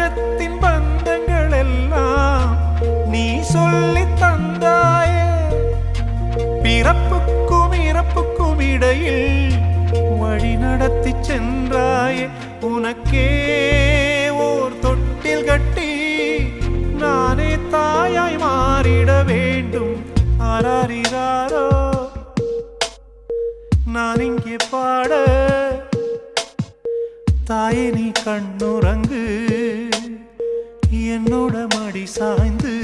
உள்ளத்தின் பந்தங்கள் எல்லாம் நீ சொல்லி தந்தாயே. பிறப்புக்கும் இறப்புக்கும் இடையில் வழி நடத்தி சென்றாயே. உனக்கே ஓர் தொட்டில் கட்டி நானே தாயாய் மாறிட வேண்டும். ஆராரிராரோ நான் இங்கே பாட, தாயே நீ கண்ணுறங்கு என்னோட மடி சாய்ந்து.